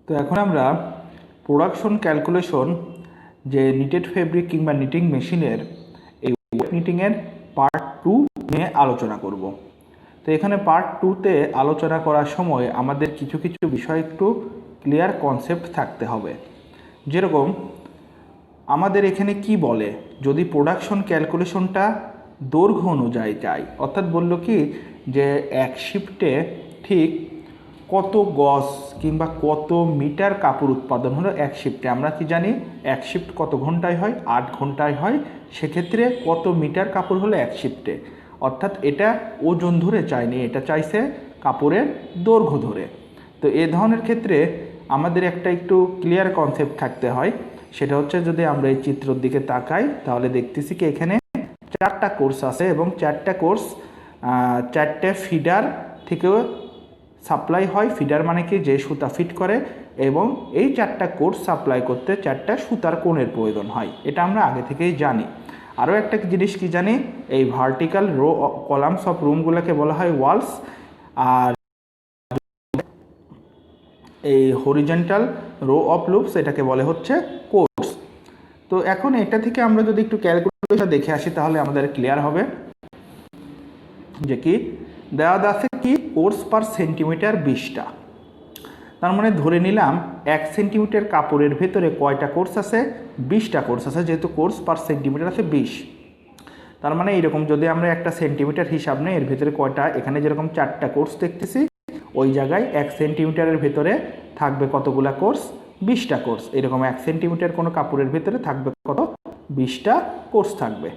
তো এখন আমরা প্রোডাকশন ক্যালকুলেশন যে নিটেড ফেব্রিক কিংবা নিটিং মেশিনের এই নিটিংয়ের পার্ট 2 নিয়ে আলোচনা করব। তো এখানে পার্ট 2তে আলোচনা করার সময় আমাদের কিছু কিছু বিষয় একটু ক্লিয়ার কনসেপ্ট থাকতে হবে। যেরকম আমাদের এখানে কি বলে, যদি প্রোডাকশন ক্যালকুলেশনটা দৈর্ঘ্য অনুযায়ী যায়, অর্থাৎ বলল কি যে এক শিফটে ঠিক কত গজ কিংবা কত মিটার কাপড় উৎপাদন হলো এক শিফটে। আমরা কি জানি এক শিফট কত ঘন্টায় হয়, 8 ঘন্টায় হয়। সেক্ষেত্রে কত মিটার কাপড় হলো এক শিফটে, অর্থাৎ এটা ওজন ধরে চায়নি, এটা চাইছে কাপড়ের দৈর্ঘ্য ধরে। তো এ ধরনের ক্ষেত্রে আমাদের একটা একটু ক্লিয়ার কনসেপ্ট থাকতে হয়। সেটা হচ্ছে যদি আমরা এই চিত্রের দিকে তাকাই তাহলে দেখতেছি কি এখানে 4টা কোর্স আছে এবং 4টা কোর্স 4টে ফিডার থেকেও সাপ্লাই হয়। ফিডার মানে কি যে সুতা ফিট করে, এবং এই 4টা কোর্স সাপ্লাই করতে 4টা সুতার কোণের প্রয়োজন হয়, এটা আমরা আগে থেকেই জানি। আরও একটা জিনিস কি জানি, এই ভার্টিক্যাল রো কলামস অফ রুমগুলোকে বলা হয় ওয়ালস, আর এই হরিজেন্টাল রো অফ লুপস এটাকে বলে হচ্ছে কোর্স। তো এখন এটা থেকে আমরা যদি একটু ক্যালকুলেশন দেখে আসি তাহলে আমাদের ক্লিয়ার হবে যে কি দেওয়া আছে কি কোর্স পার সেন্টিমিটার 20টা। তার মানে ধরে নিলাম 1 সেন্টিমিটার কাপড়ের ভেতরে কয়টা কোর্স আছে, 20টা কোর্স আছে, যেহেতু কোর্স পার সেন্টিমিটার আছে 20। তার মানে এইরকম যদি আমরা একটা সেন্টিমিটার হিসাব নেই, এর ভেতরে কয়টা, এখানে যেরকম 4টা কোর্স দেখতেছি, ওই জায়গায় 1 সেন্টিমিটারের ভেতরে থাকবে কতগুলা কোর্স, 20টা কোর্স। এরকম 1 সেন্টিমিটার কোনো কাপড়ের ভেতরে থাকবে কত, 20টা কোর্স থাকবে।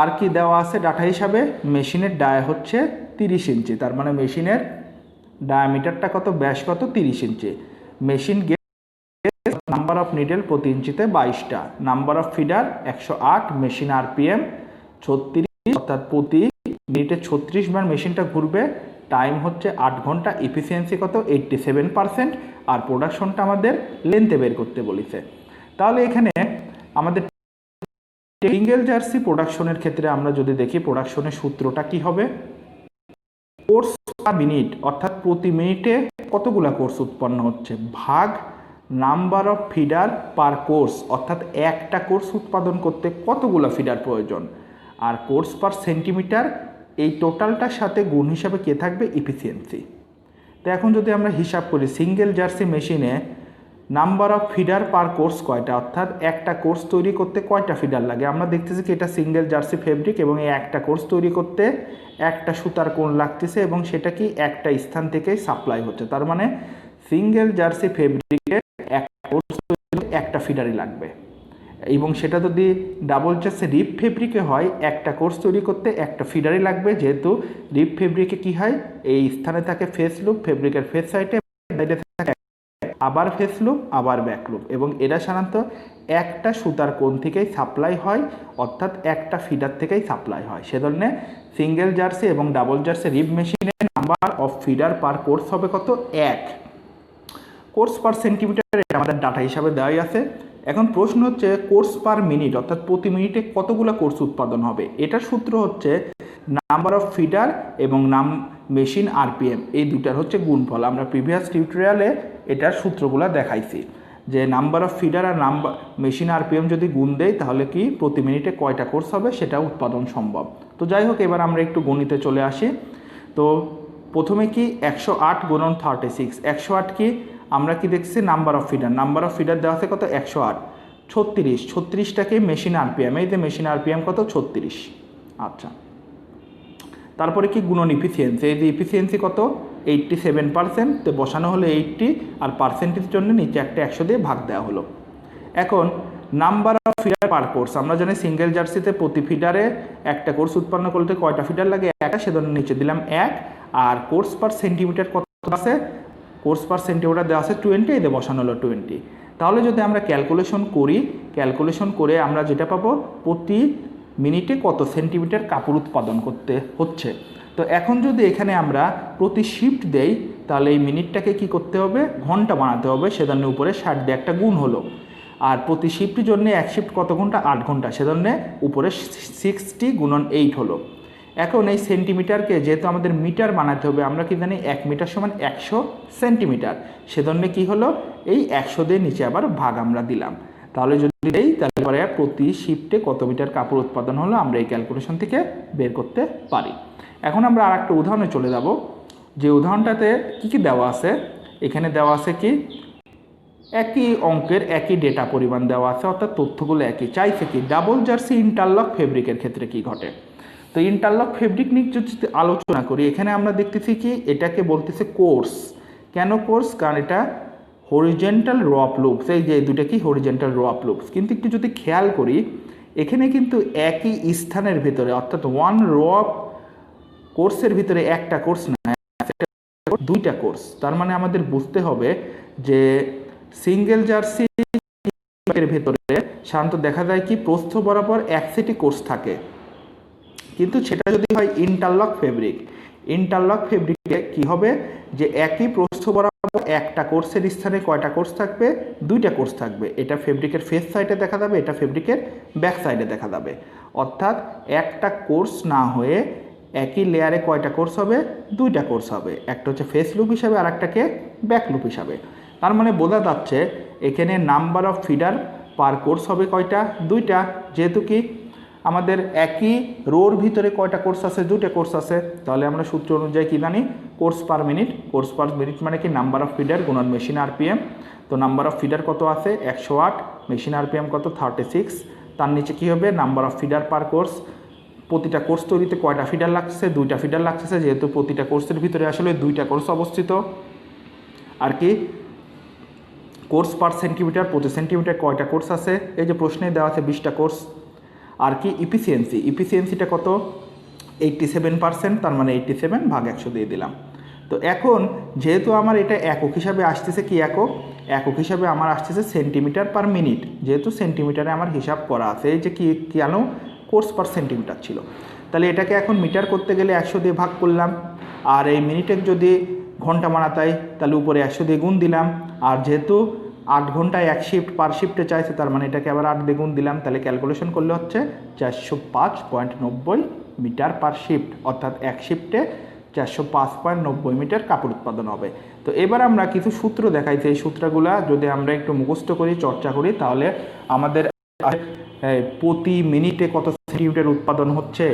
আর কি দেওয়া আছে ডাটা হিসাবে, মেশিনের ডায়া হচ্ছে 30 ইঞ্চি, তার মানে মেশিনের ডায়ামিটারটা কত, ব্যাস কত, 30 inch. Machine gauge number of needle প্রতি ইঞ্চিতে 22টা, number of feeder 108, machine RPM 36, অর্থাৎ প্রতি মিনিটে 36 বার মেশিনটা ঘুরবে। টাইম হচ্ছে 8 ঘন্টা, এফিসিয়েন্সি কত, 87%, আর প্রোডাকশনটা আমাদের লেন্থে বের করতে বলেছে। তাহলে এখানে আমাদের সিঙ্গেল জার্সি প্রোডাকশনের ক্ষেত্রে আমরা যদি দেখি প্রোডাকশনের সূত্রটা কি হবে, কোর্স পার মিনিট, অর্থাৎ প্রতি মিনিটে কতগুলা কোর্স উৎপন্ন হচ্ছে, ভাগ number of feeder per course, অর্থাৎ একটা কোর্স উৎপাদন করতে কতগুলা ফিডার প্রয়োজন, আর কোর্স পার সেন্টিমিটার, এই টোটালটার সাথে গুণ হিসাবে কে থাকবে, এফিসিয়েন্সি। তো এখন যদি আমরা হিসাব করি সিঙ্গেল জার্সি মেশিনে number of feeder per course কয়টা, অর্থাৎ একটা কোর্স তৈরি করতে কয়টা ফিডার লাগে। আমরা দেখতেছি কি এটা সিঙ্গেল জার্সি ফেব্রিক এবং এই একটা কোর্স তৈরি করতে একটা সুতার কোণ লাগতেছে এবং সেটা কি একটা স্থান থেকেই সাপ্লাই হচ্ছে। তার মানে সিঙ্গেল জার্সি ফেব্রিকে একটা কোর্স তৈরি একটা ফিডারই লাগবে, এবং সেটা যদি ডাবল জার্সি রিপ ফেব্রিকে হয় একটা কোর্স তৈরি করতে একটা ফিডারই লাগবে, যেহেতু রিপ ফেব্রিকে কি হয় এই স্থানে থাকে ফেস লুপ, ফেব্রিকের ফেস সাইডে থাকে আবার ফেস লুপ আবার ব্যাক লুপ, এবং এরা সাধারণত একটা সুতার কোণ থেকেই সাপ্লাই হয়, অর্থাৎ একটা ফিডার থেকেই সাপ্লাই হয়। সেজন্য সিঙ্গেল জার্সি এবং ডাবল জার্সি রিপ মেশিনের number of feeder per course হবে কত, 1 কোর্স পার সেন্টিমিটার, আমাদের ডাটা হিসাবে দেওয়াই আছে। এখন প্রশ্ন হচ্ছে কোর্স পার মিনিট, অর্থাৎ প্রতি মিনিটে কতগুলো কোর্স উৎপাদন হবে। এটার সূত্র হচ্ছে নাম্বার অফ ফিডার এবং মেশিন আরপিএম, এই দুটার হচ্ছে গুণফল। আমরা প্রিভিয়াস টিউটোরিয়ালে এটার সূত্রগুলো দেখাইছি যে নাম্বার অফ ফিডার আর মেশিন আরপিএম যদি গুণ দেয় তাহলে কি প্রতি মিনিটে কয়টা কোর্স হবে সেটা উৎপাদন সম্ভব। তো যাই হোক, এবার আমরা একটু গণিতে চলে আসি। তো প্রথমে কি 108 গুণন 36, 108 কি আমরা কি দেখছি নাম্বার অফ ফিডার দেওয়া আছে কত, 108, 36টাকে মেশিন আরপিএম, এই যে মেশিন আরপিএম কত, 36। আচ্ছা, তারপরে কি গুণন ইফিসিয়েন্সি, এই যে ইফিসিয়েন্সি কত, 87%, তো বসানো হলো 80, আর পার্সেন্টেজের জন্য নিচে একটা 100 দিয়ে ভাগ দেওয়া হলো। এখন number of feeder per course, আমরা জানি সিঙ্গেল জার্সিতে প্রতি ফিডারে একটা কোর্স উৎপন্ন করতে কয়টা ফিডার লাগে, একটা, সেজন্য নিচে দিলাম 1, আর কোর্স পার সেন্টিমিটার কত আছে, কোর্স পার সেন্টিমিটার দেওয়া আছে 20, এতে বসানো হলো 20। তাহলে যদি আমরা ক্যালকুলেশন করে আমরা যেটা পাবো প্রতি মিনিটে কত সেন্টিমিটার কাপড় উৎপাদন করতে হচ্ছে। তো এখন যদি এখানে আমরা প্রতি শিফট দেই তাহলে এই মিনিটটাকে কি করতে হবে, ঘন্টা বানাতে হবে, সেজন্য উপরে 60 দিয়ে একটা গুণ হলো। আর প্রতি শিফটের জন্য এক শিফট কত ঘন্টা, 8 ঘন্টা, সেজন্য উপরে 60 গুণন 8 হলো। এখন এই সেন্টিমিটারকে যেহেতু আমাদের মিটার বানাতে হবে, আমরা কি জানি 1 মিটার সমান 100 সেন্টিমিটার, সেজন্য কি হলো এই 100 দিয়ে নিচে আবার ভাগ আমরা দিলাম। তাহলে যদি এই তাহলে পরে প্রতি শিফটে কত মিটার কাপড় উৎপাদন হলো আমরা এই ক্যালকুলেশন থেকে বের করতে পারি। এখন আমরা আর একটা উদাহরণে চলে যাব, যে উদাহরণটাতে কি দেওয়া আছে। এখানে দেওয়া আছে কি একই অঙ্কের একই ডেটা পরিমাণ দেওয়া আছে, অর্থাৎ তথ্যগুলো একই। চাইছে কি ডাবল জার্সি ইন্টারলক ফেব্রিকের ক্ষেত্রে কি ঘটে। তো ইন্টারলক ফেব্রিক নিয়ে যদি আলোচনা করি, এখানে আমরা দেখতেছি কি এটাকে বলতেছে কোর্স। কেন কোর্স? কারণ এটা হরিজেন্টাল র অফ লুপস, এই যে দুটো কি হরিজেন্টাল র অফ লুপস। কিন্তু একটু যদি খেয়াল করি এখানে কিন্তু একই স্থানের ভিতরে, অর্থাৎ ওয়ান র অফ কোর্সের ভিতরে একটা কোর্স না, দুইটা কোর্স। তার মানে আমাদের বুঝতে হবে যে সিঙ্গেল জার্সি এর ভিতরে সাধারণত দেখা যায় কি প্রস্থ বরাবর এক সেটই কোর্স থাকে, কিন্তু সেটা যদি হয় ইন্টারলক ফেব্রিক, ইন্টারলক ফেব্রিকে কি হবে যে একই প্রস্থ বরাবর একটা কোর্সের স্থানে কয়টা কোর্স থাকবে? দুইটা কোর্স থাকবে। এটা ফেব্রিকের ফেস সাইডে দেখা যাবে, এটা ফেব্রিকের ব্যাক সাইডে দেখা যাবে। অর্থাৎ একটা কোর্স না হয়ে একই লেয়ারে কয়টা কোর্স হবে? দুইটা কোর্স হবে। একটা হচ্ছে ফেস লুপ হিসাবে আর একটাকে ব্যাক লুপ হিসাবে। তার মানে বোঝা যাচ্ছে এখানে number of feeder per course হবে কয়টা? দুইটা। যেহেতু কি আমাদের একই রোর ভিতরে কয়টা কোর্স আছে? দুটো কোর্স আছে। তাহলে আমরা সূত্র অনুযায়ী কি জানি? Course per minute. Course per minute মানে কি নাম্বার অফ ফিডার গুণন মেশিন আরপিএম। তো নাম্বার অফ ফিডার কত আছে? 108, মেশিন আরপিএম কত? 36। তার নিচে কি হবে? Number of feeder per course. প্রতিটা কোর্স তৈরিতে কয়টা ফিডার লাগছে? দুইটা ফিডার লাগছে, যেহেতু প্রতিটা কোর্সের ভিতরে আসলে দুইটা কোর্স অবস্থিত। আর কি কোর্স পার সেন্টিমিটার, প্রতি সেন্টিমিটার কয়টা কোর্স আছে? এই যে প্রশ্নে দেওয়া আছে 20টা কোর্স। আর কি ইফিসিয়েন্সি, ইফিসিয়েন্সিটা কত? 87%। তার মানে 87 ভাগ 100 দিয়ে দিলাম। তো এখন যেহেতু আমার এটা একক হিসাবে আসতেছে, কি একক? একক হিসাবে আমার আসতেছে সেন্টিমিটার পার মিনিট, যেহেতু সেন্টিমিটারে আমার হিসাব করা আছে। এই যে কি কেন? কোর্স পার সেন্টিমিটার ছিল। তাহলে এটাকে এখন মিটার করতে গেলে 100 দিয়ে ভাগ করলাম, আর এই মিনিটের যদি ঘন্টা বানাতাই তাহলে উপরে 100 দিয়ে গুণ দিলাম। আর যেহেতু 8 ঘন্টায় এক শিফট, পার শিফটে চাইছে, তার মানে এটাকে আবার 8 দিয়ে গুণ দিলাম। তাহলে ক্যালকুলেশন করলে হচ্ছে 405.90 মিটার পার শিফট, অর্থাৎ এক শিফটে 405.90 মিটার কাপড় উৎপাদন হবে। তো এবার আমরা কিছু সূত্র দেখাইছি, এই সূত্রগুলা যদি আমরা একটু মুখস্থ করি, চর্চা করি, তাহলে আমাদের প্রতি মিনিটে কত সেন্টিমিটার উৎপাদন হচ্ছে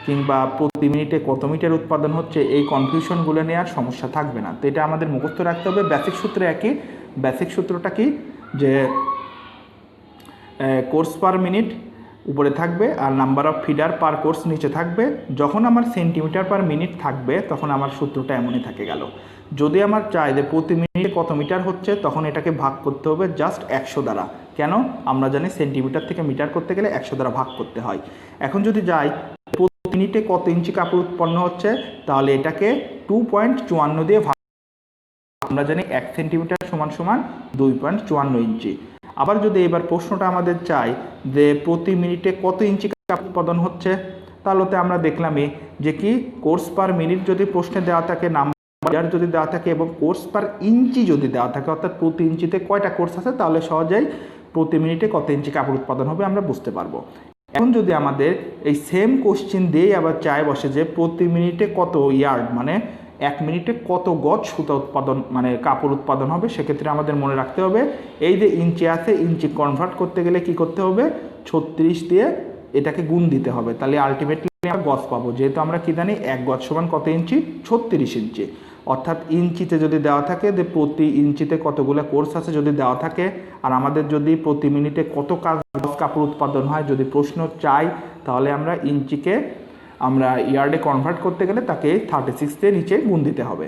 কিংবা প্রতি মিনিটে কত মিটার উৎপাদন হচ্ছে, এই কনফিউশনগুলো নিয়ে আর সমস্যা থাকবে না। তো এটা আমাদের মুখস্থ রাখতে হবে। বেসিক সূত্র একই। বেসিক সূত্রটা কি? যে কোর্স পার মিনিট উপরে থাকবে আর number of feeder per course নিচে থাকবে। যখন আমার সেন্টিমিটার পার মিনিট থাকবে তখন আমার সূত্রটা এমনই থাকে গেল। যদি আমার চাই যে প্রতি মিনিটে কত মিটার হচ্ছে, তখন এটাকে ভাগ করতে হবে জাস্ট 100 দ্বারা। কেন? আমরা জানি সেন্টিমিটার থেকে মিটার করতে গেলে 100 দ্বারা ভাগ করতে হয়। এখন যদি যাই প্রতি মিনিটে কত ইঞ্চি কাপড় উৎপন্ন হচ্ছে, তাহলে এটাকে 2.54 দিয়ে ভাগ। আমরা জানি 1 সেন্টিমিটার সমান সমান 2.54 ইঞ্চি। আবার যদি এবার প্রশ্নটা আমাদের চাই যে প্রতি মিনিটে কত ইঞ্চি কাপড় উৎপাদন হচ্ছে, তাহলে আমরা দেখলামই যে কি কোর্স পার মিনিট যদি প্রশ্নে দেওয়া থাকে, নাম্বার যদি দেওয়া থাকে এবং কোর্স পার ইঞ্চি যদি দেওয়া থাকে, অর্থাৎ প্রতি ইঞ্চিতে কয়টা কোর্স আছে, তাহলে সহজেই প্রতি মিনিটে কত ইঞ্চি কাপড় উৎপাদন হবে আমরা বুঝতে পারবো। এখন যদি আমাদের এই সেম কোশ্চেন দিয়ে আবার চাই বসে যে প্রতি মিনিটে কত ইয়ার্ড, মানে 1 মিনিটে কত গজ সুতা উৎপাদন, মানে কাপড় উৎপাদন হবে, সেক্ষেত্রে আমাদের মনে রাখতে হবে এই যে ইঞ্চি আছে, ইঞ্চি কনভার্ট করতে গেলে কি করতে হবে? 36 দিয়ে এটাকে গুণ দিতে হবে। তাহলে আলটিমেটলি আমরা গজ পাবো। যেহেতু আমরা কি জানি 1 গজ সমান কত ইঞ্চি? 36 ইঞ্চি। অর্থাৎ ইঞ্চিতে যদি দেওয়া থাকে যে প্রতি ইঞ্চিতে কতগুলো কোর্স আছে যদি দেওয়া থাকে, আর আমাদের যদি প্রতি মিনিটে কত গজ কাপড় উৎপাদন হয় যদি প্রশ্ন চাই, তাহলে আমরা ইঞ্চিকে আমরা ইয়ার্ডে কনভার্ট করতে গেলে তাকে 36 দিয়ে নিচে গুণ দিতে হবে।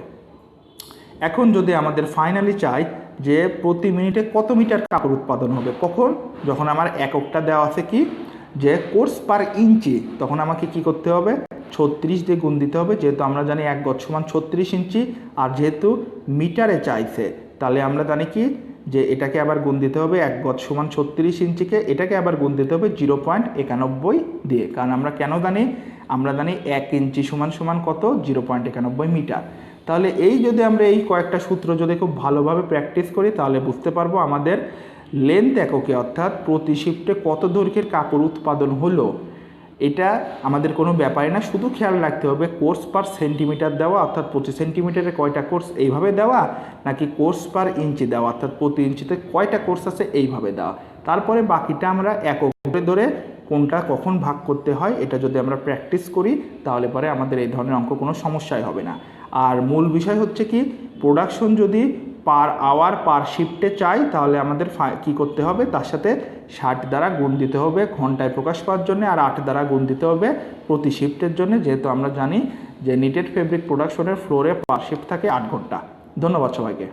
এখন যদি আমাদের ফাইনালি চাই যে প্রতি মিনিটে কত মিটার কাপড় উৎপাদন হবে, কখন? যখন আমার এককটা দেওয়া আছে কি যে কোর্স পার ইঞ্চি, তখন আমাকে কি করতে হবে? 36 দিয়ে গুণ দিতে হবে। যেহেতু আমরা জানি 1 গজ সমান 36 ইঞ্চি, আর যেহেতু মিটারে চাইছে, তাহলে আমরা জানি কি যে এটাকে আবার গুণ দিতে হবে 1 গজ সমান 36 ইঞ্চিকে, এটাকে আবার গুণ দিতে হবে 0.91 দিয়ে। কারণ আমরা কেন জানি? আমরা জানি 1 ইঞ্চি সমান সমান কত? 0.91 মিটার। তাহলে এই যদি আমরা এই কয়েকটা সূত্র যদি খুব ভালোভাবে প্র্যাকটিস করি, তাহলে বুঝতে পারবো আমাদের লেন্থ এককে, অর্থাৎ প্রতি শিফটে কত দৈর্ঘ্যের কাপড় উৎপাদন হলো, এটা আমাদের কোনো ব্যাপারই না, শুধু খেয়াল রাখতে হবে কোর্স পার সেন্টিমিটার দেওয়া, অর্থাৎ প্রতি সেন্টিমিটারে কয়টা কোর্স এইভাবে দেওয়া, নাকি কোর্স পার ইঞ্চি দেওয়া, অর্থাৎ প্রতি ইঞ্চিতে কয়টা কোর্স আছে এইভাবে দেওয়া। তারপরে বাকিটা আমরা একক ধরে কোনটা কখন ভাগ করতে হয় এটা যদি আমরা প্র্যাকটিস করি তাহলে পরে আমাদের এই ধরনের অঙ্ক কোনো সমস্যাই হবে না। আর মূল বিষয় হচ্ছে কি, প্রোডাকশন যদি পার আওয়ার পার শিফটে চাই তাহলে আমাদের কি করতে হবে, তার সাথে 60 দ্বারা গুণ দিতে হবে ঘন্টায় প্রকাশ পাওয়ার জন্য, আর 8 দ্বারা গুণ দিতে হবে প্রতি শিফটের জন্য, যেহেতু আমরা জানি যে নিটেড ফেব্রিক প্রোডাকশনের ফ্লোরে পার শিফট থাকে 8 ঘন্টা। ধন্যবাদ সবাইকে।